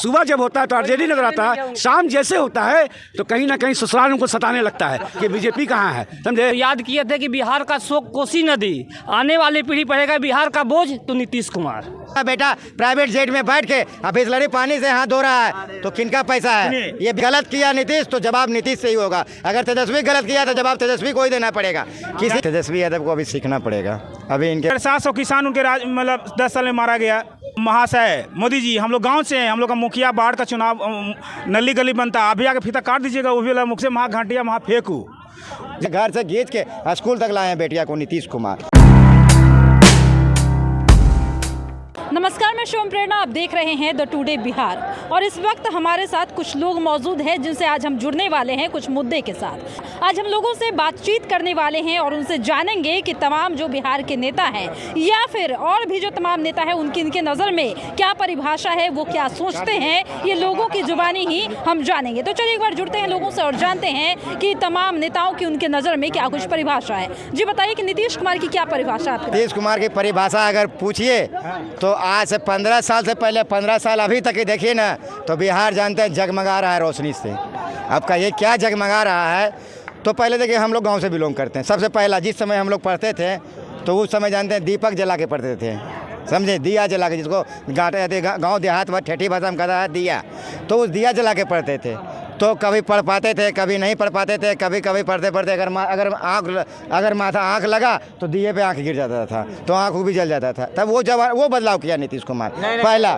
सुबह जब होता है तो आरजेडी नजर आता है, शाम जैसे होता है तो कहीं ना कहीं ससुराल उनको सताने लगता है कि बीजेपी कहाँ है, समझे। याद किए थे कि बिहार का शोक कोसी नदी, आने वाली पीढ़ी पड़ेगा बिहार का बोझ तो नीतीश कुमार। बेटा प्राइवेट जेट में बैठ के बिस्लरी पानी से हाथ धो रहा है तो किनका पैसा है? ये गलत किया नीतीश तो जवाब नीतीश से ही होगा। अगर तेजस्वी गलत किया तो जवाब तेजस्वी को ही देना पड़ेगा। किसी तेजस्वी यादव को अभी सीखना पड़ेगा। अभी इनके 700 किसान उनके राज मतलब 10 साल में मारा गया। महाशय मोदी जी, हम लोग गांव से हैं, हम लोग का मुखिया बाढ़ का चुनाव नली गली बनता, अभी आके फीता काट दीजिएगा, वो भी मुख से वहाँ घाटिया वहाँ फेंकू। घर से खींच के स्कूल तक लाए हैं बेटिया को नीतीश कुमार। नमस्कार, मैं शिवम प्रेरणा, आप देख रहे हैं द टुडे बिहार और इस वक्त हमारे साथ कुछ लोग मौजूद हैं जिनसे आज हम जुड़ने वाले हैं कुछ मुद्दे के साथ। आज हम लोगों से बातचीत करने वाले हैं और उनसे जानेंगे कि तमाम जो बिहार के नेता हैं या फिर और भी जो तमाम नेता हैं उनकी इनके नज़र में क्या परिभाषा है, वो क्या सोचते हैं, ये लोगों की जुबानी ही हम जानेंगे। तो चलिए एक बार जुड़ते हैं लोगों से और जानते हैं कि तमाम नेताओं की उनके नज़र में क्या कुछ परिभाषा है। जी बताइए कि नीतीश कुमार की क्या परिभाषा है? नीतीश कुमार की परिभाषा अगर पूछिए तो आज से 15 साल से पहले 15 साल अभी तक ही देखिए ना तो बिहार जानते हैं जगमगा रहा है रोशनी से। आपका ये क्या जगमगा रहा है? तो पहले देखिए हम लोग गांव से बिलोंग करते हैं। सबसे पहला जिस समय हम लोग पढ़ते थे तो उस समय जानते हैं दीपक जला के पढ़ते थे, समझे, दिया जला के, जिसको गाँव देहात में ठेठी भाषा में कहता है दिया, तो उस दिया जला के पढ़ते थे। तो कभी पढ़ पाते थे, कभी नहीं पढ़ पाते थे, कभी कभी पढ़ते पढ़ते अगर माथा आँख लगा तो दिए पे आँख गिर जाता था तो आँख भी जल जाता था। तब वो बदलाव किया नीतीश कुमार। पहला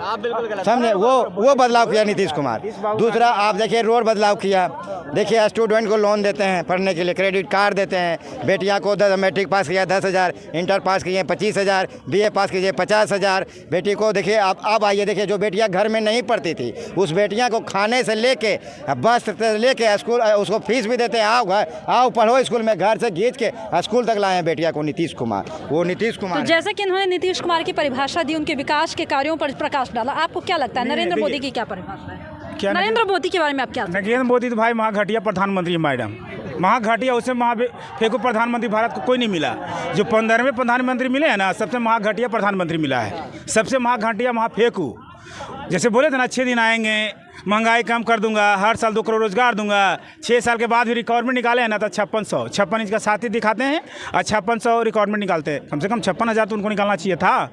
समझे, वो बदलाव किया नीतीश कुमार। दूसरा आप देखिए रोड बदलाव किया। देखिए स्टूडेंट को लोन देते हैं पढ़ने के लिए, क्रेडिट कार्ड देते हैं। बेटिया को मैट्रिक पास किया 10,000, इंटर पास किए 25,000, BA पास कीजिए 50,000। बेटी को देखिए अब आइए, देखिए जो बेटियाँ घर में नहीं पढ़ती थी उस बेटियाँ को खाने से लेके बस लेके स्कूल, उसको फीस भी देते हैं, आओ पढ़ो स्कूल में, घर से खींच के स्कूल तक लाए हैं बेटिया को नीतीश कुमार। वो नीतीश कुमार तो जैसे कि इन्होंने नीतीश कुमार की परिभाषा दी, उनके विकास के कार्यों पर प्रकाश डाला, आपको क्या लगता है नरेंद्र मोदी की क्या परिभाषा है? नरेंद्र मोदी के बारे में आप क्या? नरेंद्र मोदी तो भाई महाघटिया प्रधानमंत्री मैडम, महाघटिया, उससे फेंको प्रधानमंत्री भारत को कोई नहीं मिला। जो 15वें प्रधानमंत्री मिले हैं ना, सबसे महाघटिया प्रधानमंत्री मिला है, सबसे महाघटिया फेंकू। जैसे बोले थे ना 6 दिन आएंगे, महंगाई कम कर दूंगा, हर साल 2 करोड़ रोजगार दूंगा, 6 साल के बाद भी रिक्वायरमेंट निकाले हैं ना तो 56 इंच का साथी दिखाते हैं और 5600 रिक्वायरमेंट निकालते हैं। कम से कम 56,000 तो उनको निकालना चाहिए था।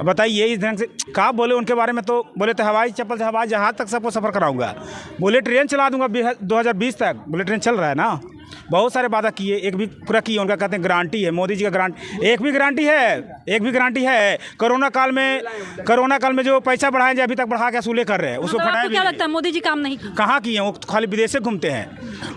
बताइए इस ढंग से कहा बोले उनके बारे में, तो बोले थे हवाई चप्पल से हवाई जहाज तक सबको सफ़र कराऊंगा, बोले ट्रेन चला दूंगा 2020 तक, बोले ट्रेन चल रहा है ना। बहुत सारे वादा किए, एक भी पूरा किए। उनका कहते हैं गारंटी है, मोदी जी का गारंटी, एक भी गारंटी है। कोरोना काल में जो पैसा बढ़ाए अभी तक बढ़ा के असूले कर रहे हैं, उसको आपको क्या लगता है मोदी जी काम नहीं कहाँ किए? वो खाली विदेश से घूमते हैं।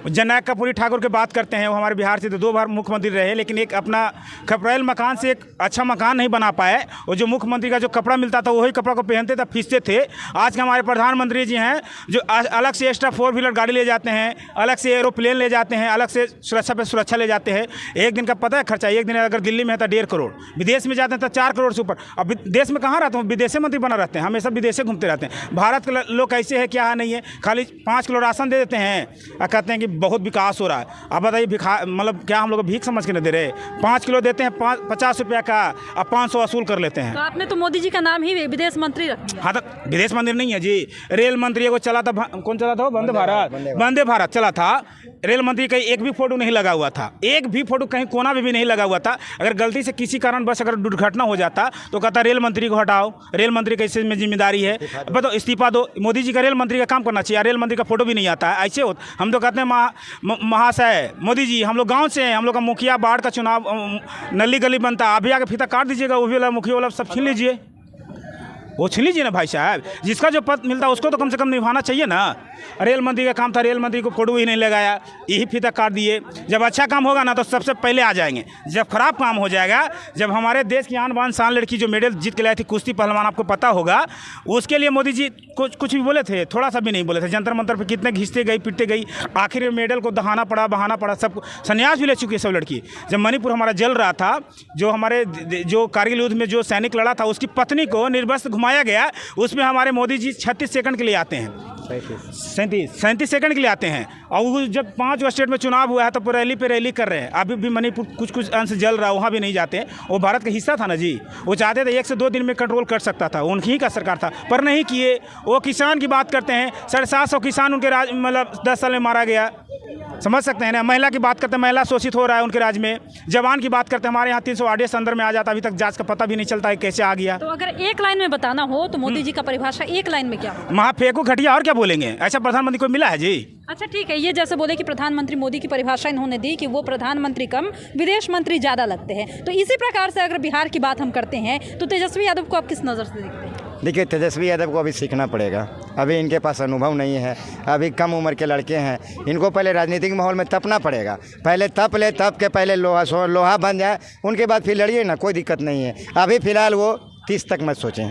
जननायक कर्पूरी ठाकुर की बात करते हैं, वो हमारे बिहार से तो 2 बार मुख्यमंत्री रहे, लेकिन एक अपना खपरेल मकान से एक अच्छा मकान नहीं बना पाए। और जो मुख्यमंत्री का जो कपड़ा मिलता था वही कपड़ा को पहनते थे, फीसते थे। आज के हमारे प्रधानमंत्री जी हैं जो अलग से एक्स्ट्रा 4 व्हीलर गाड़ी ले जाते हैं, अलग से एरोप्लेन ले जाते हैं, अलग से सुरक्षा ले जाते हैं। एक दिन का पता है खर्चा, एक दिन अगर दिल्ली में है तो 1.5 करोड़, विदेश में जाते हैं तो 4 करोड़ से ऊपर। अब देश में कहाँ रहते हैं? विदेश मंत्री बना रहते हैं, हमेशा विदेश घूमते रहते हैं। भारत के लोग कैसे है क्या है नहीं है, खाली 5 किलो राशन दे देते हैं और कहते हैं कि बहुत विकास हो रहा है। अब बताइए मतलब क्या हम लोग भीख समझ के नहीं दे रहे? 5 किलो देते हैं 50 रुपया का, अब 500 वसूल कर लेते हैं। तो आपने तो मोदी जी का नाम ही विदेश मंत्री रखा। हाँ तो विदेश मंत्री नहीं है जी, रेल मंत्री एगो चला था, कौन चला था? वंदे भारत चला था। रेल मंत्री का एक भी फोटो नहीं लगा हुआ था, एक भी फोटो कहीं कोना में भी नहीं लगा हुआ था। अगर गलती से किसी कारण बस अगर दुर्घटना हो जाता तो कहता रेल मंत्री को हटाओ, रेल मंत्री का इसमें जिम्मेदारी है, बताओ इस्तीफा दो। मोदी जी का रेल मंत्री का काम करना चाहिए, रेल मंत्री का फोटो भी नहीं आता है। ऐसे हम तो कहते हैं महाशय मोदी जी, हम लोग गाँव से हैं, हम लोग का मुखिया बाढ़ का चुनाव नली गली बनता, अभी आके फीता काट दीजिएगा, वो भी वाला मुखिया वाला सब छीन लीजिए, वो छीन लीजिए ना भाई साहब। जिसका जो पद मिलता है उसको तो कम से कम निभाना चाहिए ना। रेल मंत्री का काम था, रेल मंत्री को फोटो ही नहीं लगाया, यही फीता काट दिए। जब अच्छा काम होगा ना तो सबसे पहले आ जाएंगे, जब खराब काम हो जाएगा, जब हमारे देश की आन बान शान लड़की जो मेडल जीत के लाई थी कुश्ती पहलवान, आपको पता होगा, उसके लिए मोदी जी कुछ भी बोले थे? थोड़ा सा भी नहीं बोले थे। जंतर मंतर पर कितने घिसते गई पिटते गई, आखिर मेडल को बहाना पड़ा, सब संन्यास भी ले चुकी है सब लड़की। जब मणिपुर हमारा जल रहा था, जो कारगिल युद्ध में जो सैनिक लड़ा था उसकी पत्नी को निर्वस्त्र घुमाया गया, उसमें हमारे मोदी जी 36 सेकंड के लिए आते हैं। सैंतीस सेकंड के लिए आते हैं। और वो जब 5 स्टेट में चुनाव हुआ है तो रैली पे रैली कर रहे हैं। अभी भी मणिपुर कुछ अंश जल रहा है, वहाँ भी नहीं जाते हैं। वो भारत का हिस्सा था ना जी, वो चाहते थे 1 से 2 दिन में कंट्रोल कर सकता था, उनकी का सरकार था, पर नहीं किए। वो किसान की बात करते हैं, 750 किसान उनके राज मतलब 10 साल में मारा गया, समझ सकते हैं ना। महिला की बात करते हैं, महिला शोषित हो रहा है उनके राज्य में। जवान की बात करते हैं, हमारे यहाँ 308 अंदर में आ जाता, अभी तक जांच का पता भी नहीं चलता है कैसे आ गया। तो अगर एक लाइन में बताना हो तो मोदी जी का परिभाषा एक लाइन में क्या हो? महाफेंको घटिया, और क्या बोलेंगे, ऐसा प्रधानमंत्री को मिला है जी। अच्छा ठीक है, ये जैसे बोले कि प्रधानमंत्री मोदी की परिभाषा इन्होंने दी कि वो प्रधानमंत्री कम विदेश मंत्री ज़्यादा लगते हैं, तो इसी प्रकार से अगर बिहार की बात हम करते हैं तो तेजस्वी यादव को आप किस नज़र से देखते हैं? देखिए, तेजस्वी यादव को अभी सीखना पड़ेगा, अभी इनके पास अनुभव नहीं है, अभी कम उम्र के लड़के हैं, इनको पहले राजनीतिक माहौल में तपना पड़ेगा। पहले तप के पहले लोहा बन जाए, उनके बाद फिर लड़िए ना, कोई दिक्कत नहीं है। अभी फिलहाल वो 30 तक मत सोचें,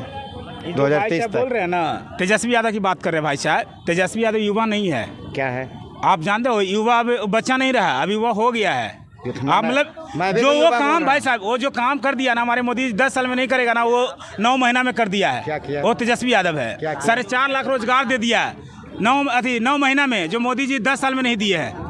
2030 तक। बोल रहे हैं ना, तेजस्वी यादव की बात कर रहे हैं भाई साहब। तेजस्वी यादव युवा नहीं है। क्या है आप जानते हो, युवा अब बच्चा नहीं रहा, अभी युवा हो गया है। आप मतलब जो वो काम भाई साहब, वो जो काम कर दिया ना हमारे मोदी 10 साल में नहीं करेगा ना, वो 9 महीना में कर दिया है। क्या किया? वो तेजस्वी यादव है। 4.5 लाख रोजगार दे दिया है 9 महीना में, जो मोदी जी 10 साल में नहीं दिए हैं।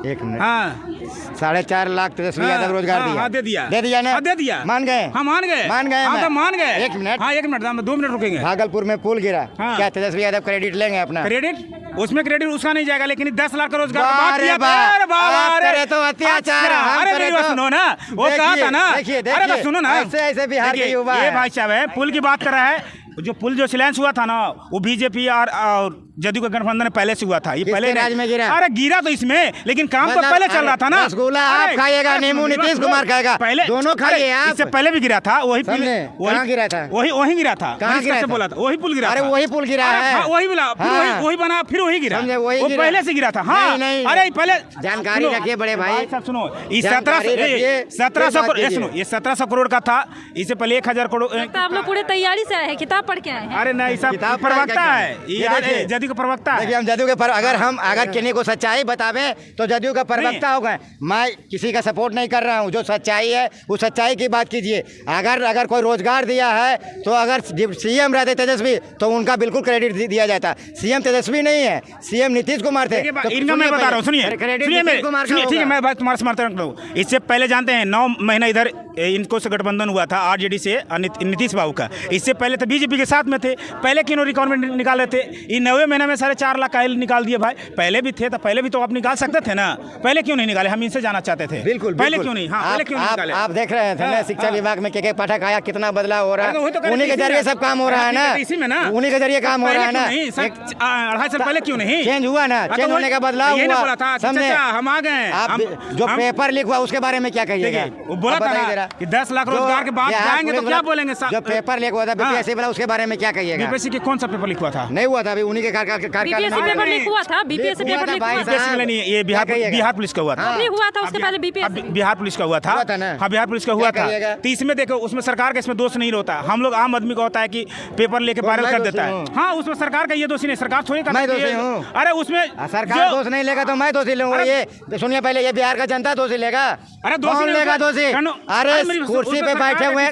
1 मिनट। हाँ, 4.5 लाख तेजस्वी यादव रोजगार दिया। हाँ, दे दिया ना? हाँ, दे दिया। मान गए? हाँ, मान गए। हाँ, तो मान गए। 1 मिनट। हाँ, 1 मिनट, 2 मिनट रुकेंगे। भागलपुर में पुल गिरा, हाँ। क्या तेजस्वी यादव क्रेडिट लेंगे अपना? क्रेडिट उसमें क्रेडिट उसका नहीं जाएगा, लेकिन 10 लाख का रोजगार वाह बात रे किया। वाह, अरे वाह, आप अरे करे तो अत्याचार, अच्छा, हम अरे करे मेरी बात तो- सुनो ना, वो कहा था ना। देखिए, अरे बस सुनो ना, ऐसे बिहार के युवा ये हैं। भाई साहब है, पुल की बात कर रहा है। जो पुल जो शिलान्यास हुआ था ना, वो बीजेपी और जदयू का गठबंधन में पहले से हुआ था। ये पहले राज्य में गिरा? अरे गिरा तो इसमें, लेकिन काम तो मतलब पहले चल रहा था ना। रसगुल्ला आप अरे, खाइएगा, अरे, नींबू मेरी बात नीतीश सुनो। कुमार खाएगा, पहले दोनों खाइए आप। इससे पहले भी गिरा था, वही समझे? कहाँ गिरा था? वही गिरा था। कहाँ गिरा था? बोला था वही पुल गिरा। अरे वही पुल गिरा है। हाँ, वही मिला, फिर हाँ। वही बना, फिर वही गिरा। समझे, वही वो गिरा। पहले से गिरा था। हाँ, नहीं, अरे पहले जानकारी सुनो, रखिए बड़े भाई। साहब सुनो, ये जानकारी रखिए, 1700 कोई बात सुनो, ये 1700 करोड़ का था। इससे पहले 1000 करोड़। तो आप लोग पूरे तैयारी से आए हैं, किताब पढ़ के आए हैं? अरे नहीं, सब किताब प्रवक्ता क्या है, ये देखिए। जदयू का प्रवक्ता है। देखिए, हम जदयू के अगर किन्हीं को सच्चाई बतावे तो जदयू का प्रवक्ता हो गए। मैं किसी का सपोर्ट नहीं कर रहा हूँ, जो सच्चाई है उस सच्चाई की बात कीजिए। अगर कोई रोजगार दिया है तो अगर सीएम रहते तेजस्वी तो उनका बिल्कुल क्रेडिट दिया जाता। सीएम तेजस्वी नहीं है, सीएम नीतीश कुमार थे। तो इनका मैं बता रहा हूँ, सुनिए, ठीक है, मैं तुम्हारा समर्थन करूँ। इससे पहले जानते हैं 9 महीना इधर इनको से गठबंधन हुआ था आरजेडी से नीतीश बाबू का। इससे पहले तो बीजेपी के साथ में थे। पहले क्यों रिक्वायरमेंट निकाले थे? इन 9 महीने में 4.5 लाख का निकाल दिए भाई। पहले भी थे तो पहले भी तो आप निकाल सकते थे ना, पहले क्यों नहीं निकाले? हम इनसे जाना चाहते थे। बिल्कुल, पहले क्यों नहीं? हाँ, पहले क्यों नहीं निकाले? आप देख रहे थे ना शिक्षा विभाग में के पाठक आया, कितना बदलाव हो रहा है। उन्हीं के जरिए सब काम हो रहा है ना, इसी में ना, उन्हीं के जरिए काम हो रहा है ना। 2.5 साल पहले क्यों नहीं चेंज हुआ ना, चेंज होने का बदलाव ये हुआ। बोला था, समझे? हम आ गए। आप जो पेपर लीक हुआ उसके बारे में क्या कहिएगा? वो बोला था ना कि 10 लाख रोजगार के बाद जाएंगे तो क्या बोलेंगे? जो पेपर लीक हुआ था बीपीएससी वाला, उसके बारे में क्या कहिएगा? बीपीएससी के कौन सा पेपर लीक हुआ था? नहीं हुआ था, अभी उन्हीं के कार्यकाल बीपीएससी पेपर लीक हुआ था, बीपीएससी पेपर लीक हुआ था। नहीं, ये बिहार पुलिस का हुआ था। अभी हुआ था, उसके पहले बीपीएससी बिहार पुलिस का हुआ था। हाँ, बिहार पुलिस का हुआ था। तो इसमें देखो, उसमें सरकार का इसमें दोष नहीं होता। हम लोग आम आदमी को होता है कि पेपर लेके वायरल कर देता है। हाँ, उसमें सरकार का ये दोषी नहीं, सरकार थोड़ी मैं दोषी हूँ। अरे उसमें सरकार दोष नहीं लेगा तो मैं दोषी लूंगा। ये सुनिए, पहले ये बिहार का जनता दोषी लेगा। अरे दोषी कौन लेगा दोषी? अरे कुर्सी पे बैठे हुए,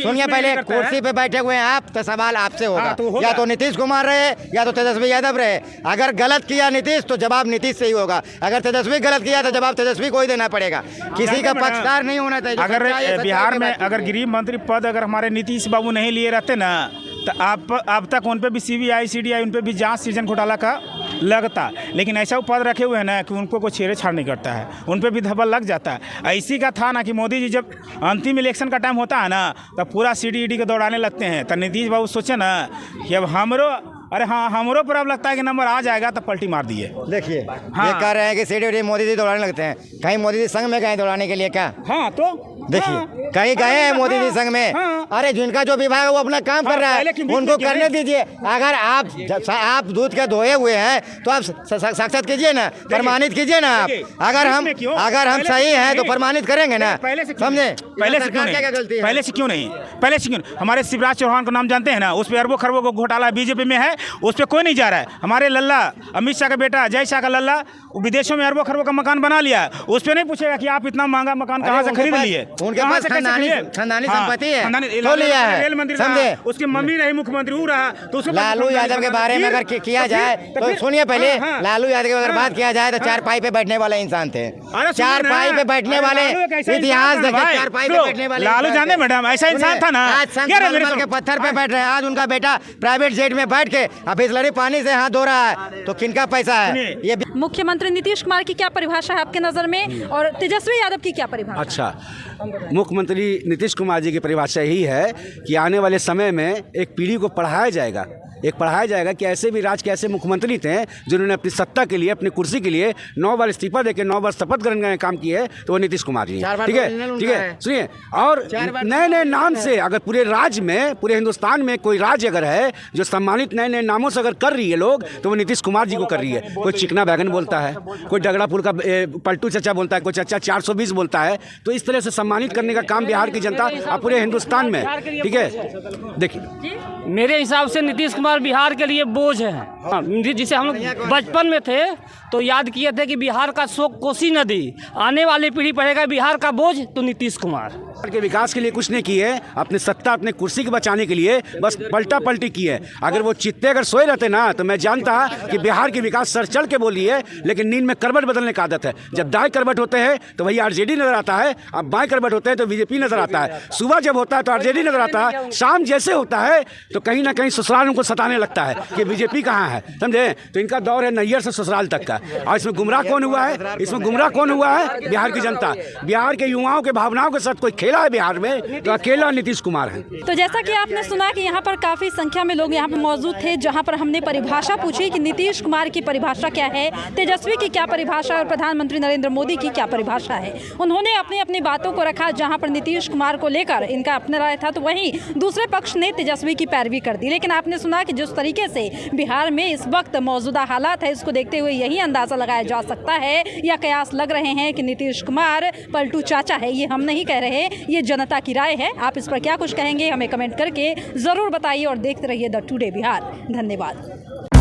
सुनिए पहले, कुर्सी पे बैठे हुए हैं आप, तो सवाल आपसे होगा। या तो नीतीश कुमार रहे या तो तेजस्वी यादव रहे। अगर गलत किया नीतीश तो जवाब नीतीश से ही होगा, अगर तेजस्वी गलत किया तो जवाब तेजस्वी को ही देना पड़ेगा। किसी का पक्षकार नहीं होना चाहिए। अगर बिहार में अगर गृह मंत्री पद अगर हमारे नीतीश बाबू नहीं लिए रहते ना, तो अब तक उन पे भी सीबीआई सीडीआई उन पे भी जांच सृजन घोटाला का लगता। लेकिन ऐसा वो पद रखे हुए हैं ना कि उनको कोई छेड़छाड़ नहीं करता है, उन पे भी धब्बा लग जाता है। ऐसी का था ना कि मोदी जी जब अंतिम इलेक्शन का टाइम होता है ना, तब पूरा सीडी को दौड़ाने लगते हैं। तो नीतीश बाबू सोचे ना कि अब हमरो पर अब लगता है कि नंबर आ जाएगा, तो पलटी मार दिए। देखिए, हाँ। ये कह रहे हैं कि सीडी मोदी जी दौड़ाने लगते हैं। कहीं मोदी जी संघ में गए दौड़ाने के लिए क्या? हाँ, तो देखिए, कहीं गए हैं मोदी जी संघ में। अरे जिनका जो विभाग है वो अपना काम कर रहा है, उनको करने दीजिए। अगर आप दूध के धोए हुए हैं तो आप साक्षात कीजिए ना, प्रमाणित कीजिए ना आप। अगर हम सही हैं तो प्रमाणित करेंगे ना, समझे? पहले से क्यों नहीं? पहले से क्यों? हमारे शिवराज चौहान का नाम जानते हैं ना, उस पर अरबों खरबों को घोटाला बीजेपी में है, उस पर कोई नहीं जा रहा है। हमारे लल्ला अमित शाह का बेटा जय शाह का लल्ला विदेशों में अरबों खरबों का मकान बना लिया, उस पर नहीं पूछेगा कि आप इतना महंगा मकान कहाँ से खरीद लिए। उनके कहाँ पास से कैसे खानदानी लिए? खानदानी हाँ, संपत्ति है, खानदानी- तो लिया है, रेल मंत्री समझे? रहा, उसकी मम्मी रही मुख्यमंत्री, वो रहा, तो उसके पास लालू खानदानी यादव के संपत्ति बारे में थी। अगर किया तो जाए फिर- तो फिर- सुनिए पहले, हाँ, हाँ। लालू यादव की अगर हाँ, बात किया जाए तो हाँ। चारपाई पे बैठने वाले इंसान थे। अरे सुनिए चारपाई ना, पे बैठने अरे वाले लालू एक ऐसा इतिहास इंसान था देखे, भाई। चारपाई पे लो, बैठने वाले लालू इंसान जाने थे। मैडम, ऐसा इंसान सुनिए, था ना। आज संत क्या रे मेरे मलमल के साथ? पत्थर पे बैठ रहे हैं, आज उनका बेटा प्राइवेट जेट में बैठ के अब बिस्लरी पानी से हाथ धो रहा है, तो किनका पैसा है सुनिए। ये? मुख्यमंत्री नीतीश कुमार की क्या परिभाषा है आपके नज़र में, और तेजस्वी यादव की क्या परिभाषा? अच्छा, मुख्यमंत्री नीतीश कुमार जी की परिभाषा यही है कि आने वाले समय में एक पीढ़ी को पढ़ाया जाएगा कि ऐसे भी राज्य के ऐसे मुख्यमंत्री थे जिन्होंने अपनी सत्ता के लिए, अपनी कुर्सी के लिए 9 बार इस्तीफा देकर 9 बार शपथ ग्रहण का काम किए, तो वो नीतीश कुमार जी हैं। ठीक है, सुनिए, और नए नए नाम से अगर पूरे राज्य में, पूरे हिंदुस्तान में कोई राज्य अगर है जो सम्मानित नए नए नामों से अगर कर रही है लोग, तो वो नीतीश कुमार जी को कर रही है। कोई चिकना बैगन बोलता है, कोई डगड़ापुर का पलटू चचा बोलता है, कोई चचा 420 बोलता है। तो इस तरह से सम्मानित करने का काम बिहार की जनता और पूरे हिंदुस्तान में, ठीक है, देखिए मेरे हिसाब से नीतीश कुमार बिहार के लिए बोझ है। हाँ, जिसे हम लोग बचपन में थे तो याद किए थे कि बिहार का शोक कोसी नदी, आने वाली पीढ़ी पढ़ेगा बिहार का बोझ तो नीतीश कुमार। के विकास के लिए कुछ नहीं किए, अपनी सत्ता, अपने कुर्सी के बचाने के लिए बस पलटा पलटी की है। अगर वो चित्ते अगर सोए रहते ना तो मैं जानता कि बिहार के विकास सर चढ़ के बोली है, लेकिन नींद में करवट बदलने का आदत है। जब दाएं करवट होते हैं तो वही आरजेडी नजर आता है, अब बाएं करवट होते हैं तो बीजेपी नजर आता है। सुबह जब होता है तो आरजेडी नजर आता है, शाम जैसे होता है तो कहीं ना कहीं ससुराल उनको सताने लगता है कि बीजेपी कहाँ है, समझे? तो इनका दौर है नैयर से ससुराल तक का। और इसमें गुमराह कौन हुआ है? इसमें गुमराह कौन हुआ है? बिहार की जनता। बिहार के युवाओं के भावनाओं के साथ कोई खेला है बिहार में तो अकेला नीतीश कुमार है। तो जैसा कि आपने सुना कि यहाँ पर काफ़ी संख्या में लोग यहाँ पर मौजूद थे, जहाँ पर हमने परिभाषा पूछी कि नीतीश कुमार की परिभाषा क्या है, तेजस्वी की क्या परिभाषा और प्रधानमंत्री नरेंद्र मोदी की क्या परिभाषा है। उन्होंने अपनी अपनी बातों को रखा, जहाँ पर नीतीश कुमार को लेकर इनका अपना राय था, तो वहीं दूसरे पक्ष ने तेजस्वी की पैरवी कर दी। लेकिन आपने सुना कि जिस तरीके से बिहार में इस वक्त मौजूदा हालात है, इसको देखते हुए यही अंदाज़ा लगाया जा सकता है या कयास लग रहे हैं कि नीतीश कुमार पलटू चाचा है। ये हम नहीं कह रहे, ये जनता की राय है। आप इस पर क्या कुछ कहेंगे हमें कमेंट करके ज़रूर बताइए और देखते रहिए द टुडे बिहार। धन्यवाद।